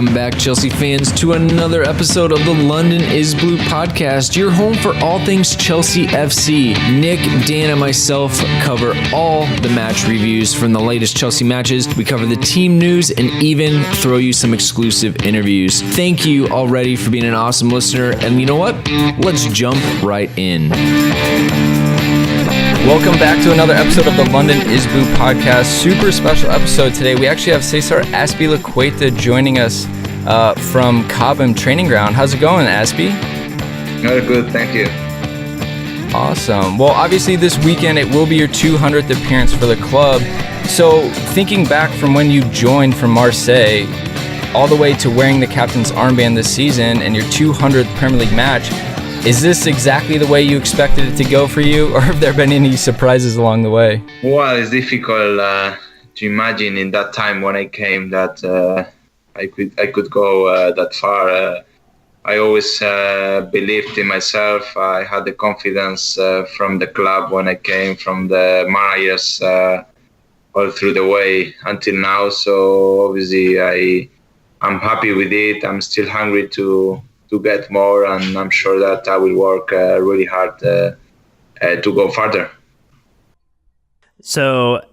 Welcome back, Chelsea fans, to another episode of the London is Blue podcast, your home for all things Chelsea FC. Nick, Dan, and myself cover all the match reviews from the latest Chelsea matches. We cover the team news and even throw you some exclusive interviews. Thank you already for being an awesome listener, and you know what? Let's jump right in. Welcome back to another episode of the London is Blue podcast. Super special episode today. We actually have César Azpilicueta joining us from Cobham Training Ground. How's it going, Aspi? Very good, thank you. Awesome. Well, obviously this weekend it will be your 200th appearance for the club. So thinking back from when you joined from Marseille all the way to wearing the captain's armband this season and your 200th Premier League match, is this exactly the way you expected it to go for you, or have there been any surprises along the way? Well, it's difficult to imagine in that time when I came that I could go that far. I always believed in myself. I had the confidence from the club when I came, from the managers all through the way until now. So obviously I'm happy with it. I'm still hungry to get more, and I'm sure that I will work really hard to go further. So,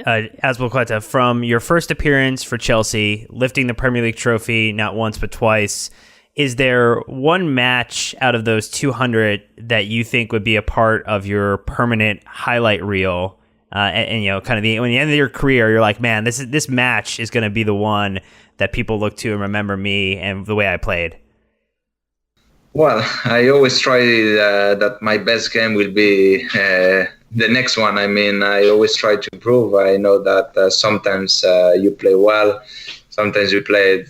Azpilicueta, from your first appearance for Chelsea, lifting the Premier League trophy not once but twice, is there one match out of those 200 that you think would be a part of your permanent highlight reel? And you know, kind of when the end of your career, you're like, man, this match is going to be the one that people look to and remember me and the way I played. Well, I always try that my best game will be the next one. I mean, I always try to improve. I know that sometimes you play well, sometimes you play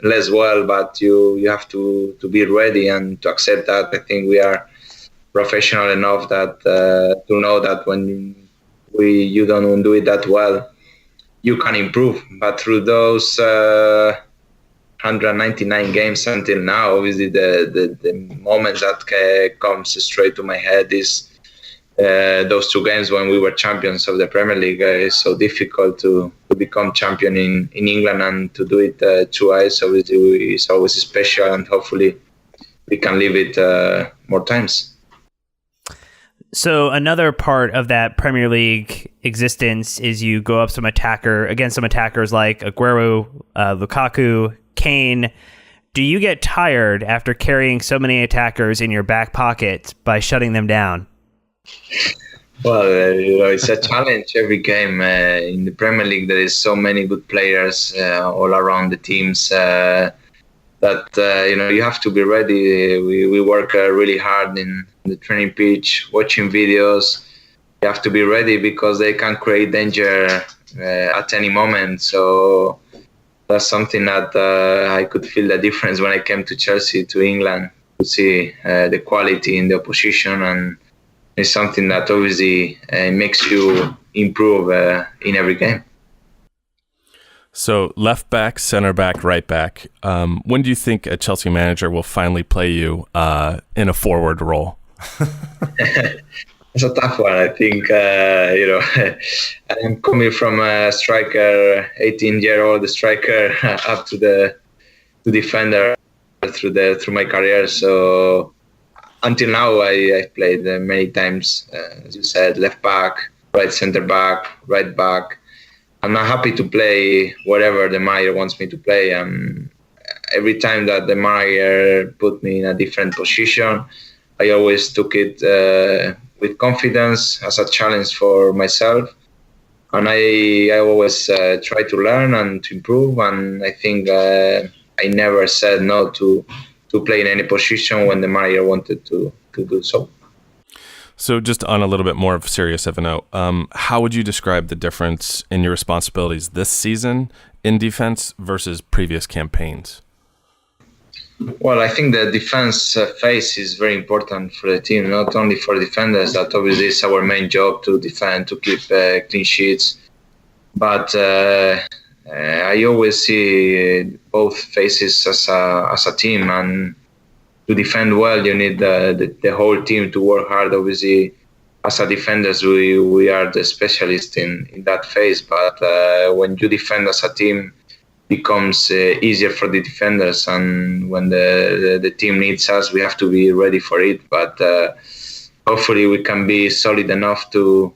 less well, but you have to be ready and to accept that. I think we are professional enough that to know that when you don't do it that well, you can improve. But through those 199 games until now, obviously the moment that comes straight to my head is those two games when we were champions of the Premier League. It's so difficult to become champion in England, and to do it twice, obviously, is always special, and hopefully we can live it more times. So another part of that Premier League existence is you go up against some attackers like Aguero, Lukaku, Kane. Do you get tired after carrying so many attackers in your back pocket by shutting them down? Well, it's a challenge every game. In the Premier League, there is so many good players all around the teams that you have to be ready. We work really hard in the training pitch, watching videos. You have to be ready because they can create danger at any moment. So that's something that I could feel the difference when I came to Chelsea, to England, to see the quality in the opposition, and it's something that obviously makes you improve in every game. So left back, center back, right back. When do you think a Chelsea manager will finally play you in a forward role? It's a tough one. I think, I'm coming from a striker, 18-year-old striker, up to defender through my career. So until now, I played many times, as you said, left back, right center back, right back. I'm not happy to play wherever the manager wants me to play. Every time that the manager put me in a different position, I always took it with confidence as a challenge for myself. And I always try to learn and to improve. And I think I never said no to play in any position when the manager wanted to do so. So just on a little bit more of serious of a note, how would you describe the difference in your responsibilities this season in defense versus previous campaigns? Well, I think the defense phase is very important for the team, not only for defenders. That obviously is our main job, to defend, to keep clean sheets. But I always see both phases as a team, and to defend well, you need the whole team to work hard. Obviously, as a defenders, we are the specialists in that phase. But when you defend as a team, becomes easier for the defenders. And when the team needs us, we have to be ready for it. But hopefully we can be solid enough to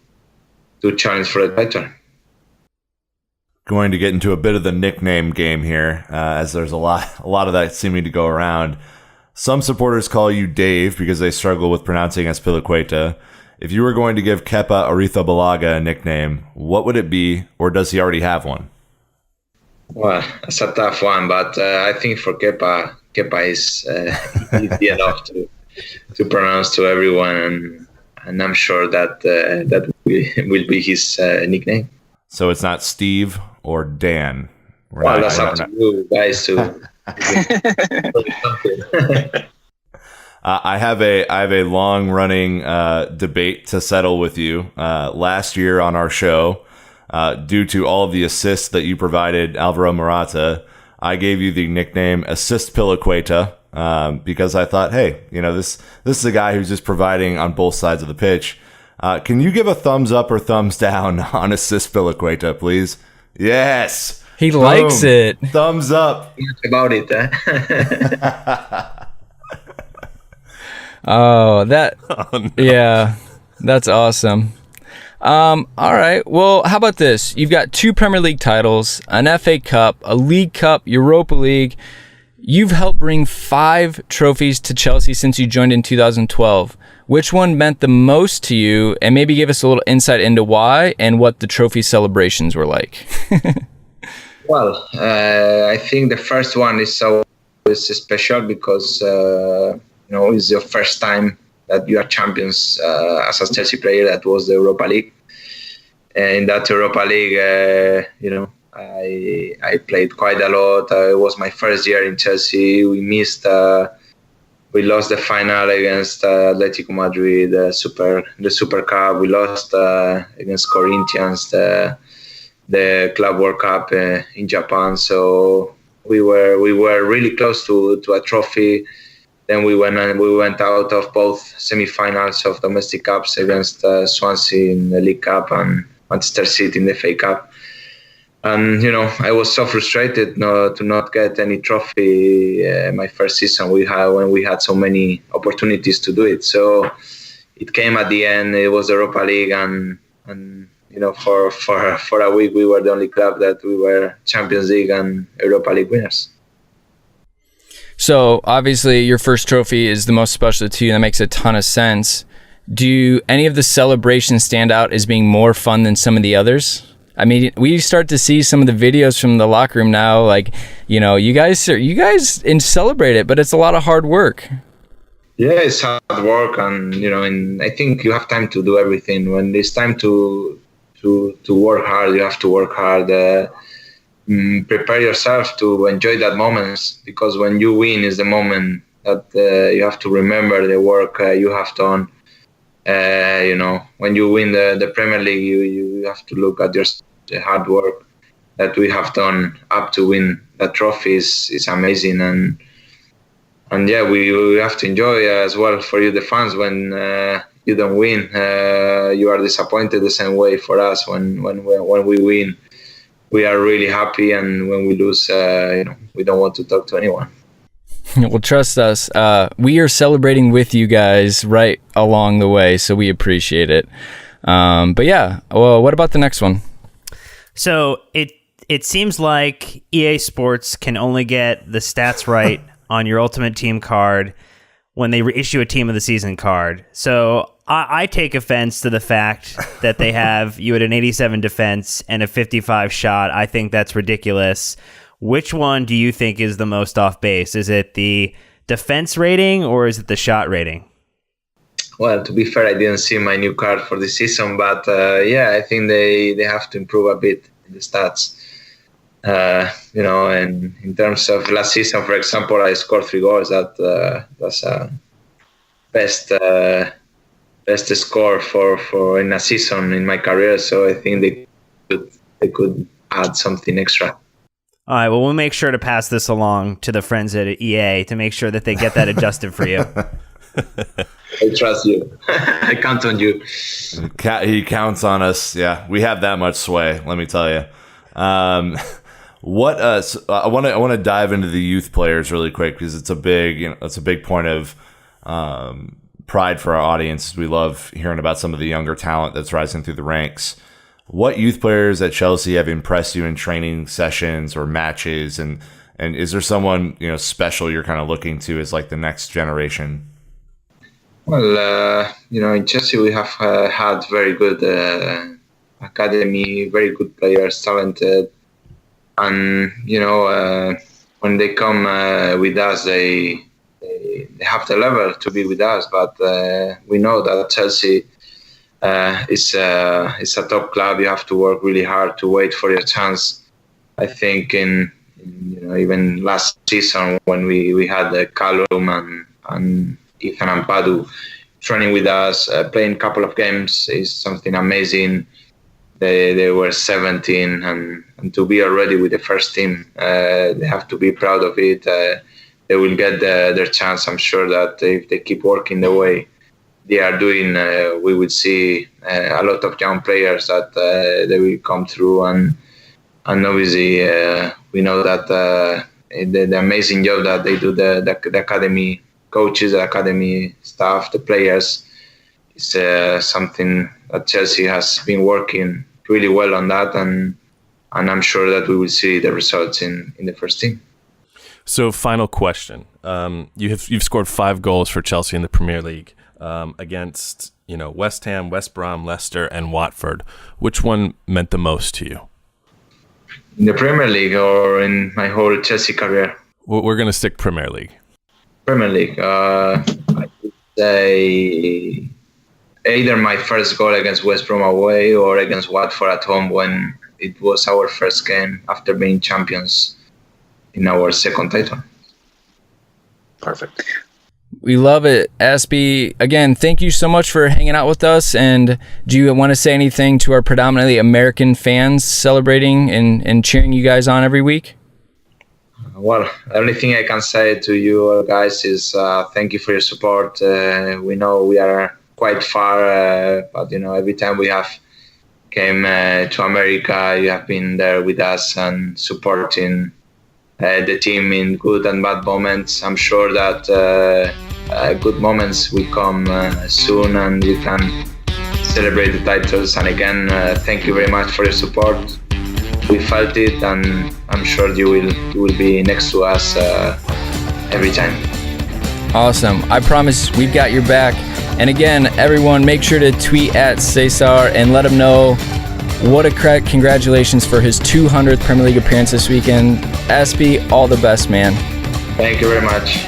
challenge for the title. Going to get into a bit of the nickname game here, as there's a lot of that seeming to go around. Some supporters call you Dave because they struggle with pronouncing Azpilicueta. If you were going to give Kepa Arrizabalaga a nickname, what would it be, or does he already have one? Well, it's a tough one, but I think for Kepa is easy enough to pronounce to everyone, and I'm sure that will be his nickname. So it's not Steve or Dan. Well, that's up to you guys to. I have a long running debate to settle with you. Last year on our show, due to all of the assists that you provided Alvaro Morata, I gave you the nickname Assist Pilicueta because I thought, hey, this is a guy who's just providing on both sides of the pitch. Can you give a thumbs up or thumbs down on Assist Pilicueta, please? Yes. He likes it. Thumbs up. About it, Oh, no. Yeah, that's awesome. All right. Well, how about this? You've got 2 Premier League titles, an FA Cup, a League Cup, Europa League. You've helped bring 5 trophies to Chelsea since you joined in 2012. Which one meant the most to you? And maybe give us a little insight into why and what the trophy celebrations were like. Well, I think the first one is always special because it's your first time that you are champions as a Chelsea player. That was the Europa League. And in that Europa League, I played quite a lot. It was my first year in Chelsea. We lost the final against Atletico Madrid, the Super Cup. We lost against Corinthians, the Club World Cup in Japan. So we were really close to a trophy. Then we went out of both semi-finals of domestic cups against Swansea in the League Cup and Manchester City in the FA Cup. And I was so frustrated to not get any trophy my first season when we had so many opportunities to do it. So it came at the end. It was the Europa League, and for a week we were the only club that we were Champions League and Europa League winners. So obviously your first trophy is the most special to you. That makes a ton of sense. Do any of the celebrations stand out as being more fun than some of the others? I mean, we start to see some of the videos from the locker room now, like, you guys celebrate it, but it's a lot of hard work. Yeah, it's hard work, and I think you have time to do everything. When it's time to work hard, you have to work hard. Prepare yourself to enjoy that moment, because when you win is the moment that you have to remember the work you have done. When you win the Premier League, you have to look at the hard work that we have done up to win that trophy. Is amazing, and yeah, we have to enjoy as well for you, the fans. When you don't win, you are disappointed the same way for us. When we win, we are really happy, and when we lose, we don't want to talk to anyone. Well, trust us. We are celebrating with you guys right along the way, so we appreciate it. But yeah, well, what about the next one? So it seems like EA Sports can only get the stats right on your Ultimate Team card when they issue a Team of the Season card. So I take offense to the fact that they have you at an 87 defense and a 55 shot. I think that's ridiculous. Which one do you think is the most off base? Is it the defense rating or is it the shot rating? Well, to be fair, I didn't see my new card for this season, but I think they have to improve a bit in the stats. And in terms of last season, for example, I scored 3 goals. That's best score for in a season in my career. So I think they could add something extra. All right, well, we'll make sure to pass this along to the friends at EA to make sure that they get that adjusted for you. I trust you. I count on you. He counts on us. Yeah, we have that much sway, let me tell you. What so I want to dive into the youth players really quick because it's a big point of pride for our audience. We love hearing about some of the younger talent that's rising through the ranks. What youth players at Chelsea have impressed you in training sessions or matches, and is there someone special you're kind of looking to as like the next generation? Well, in Chelsea we have had very good academy, very good players, talented. And when they come with us, they have the level to be with us. But we know that Chelsea is a top club. You have to work really hard to wait for your chance. I think in even last season when we had Callum and Ethan and Padu training with us, playing a couple of games is something amazing. They were 17 and to be already with the first team, they have to be proud of it. They will get their chance. I'm sure that if they keep working the way they are doing, we will see a lot of young players that they will come through. And obviously, we know that the amazing job that they do, the academy coaches, the academy staff, the players, is something that Chelsea has been working really well on that, and I'm sure that we will see the results in the first team. So, final question: you've scored 5 goals for Chelsea in the Premier League against West Ham, West Brom, Leicester, and Watford. Which one meant the most to you? In the Premier League or in my whole Chelsea career? We're going to stick Premier League. Premier League. I would say either my first goal against West Brom away or against Watford at home when it was our first game after being champions in our second title. Perfect. We love it. Aspi, again, thank you so much for hanging out with us. And do you want to say anything to our predominantly American fans celebrating and cheering you guys on every week? Well, the only thing I can say to you guys is thank you for your support. We know we are quite far, but every time we have came to America, you have been there with us and supporting the team in good and bad moments. I'm sure that good moments will come soon, and you can celebrate the titles. And again, thank you very much for your support. We felt it, and I'm sure you will be next to us every time. Awesome. I promise we've got your back. And again, everyone, make sure to tweet at César and let him know what a congratulations for his 200th Premier League appearance this weekend. Aspi, all the best, man. Thank you very much.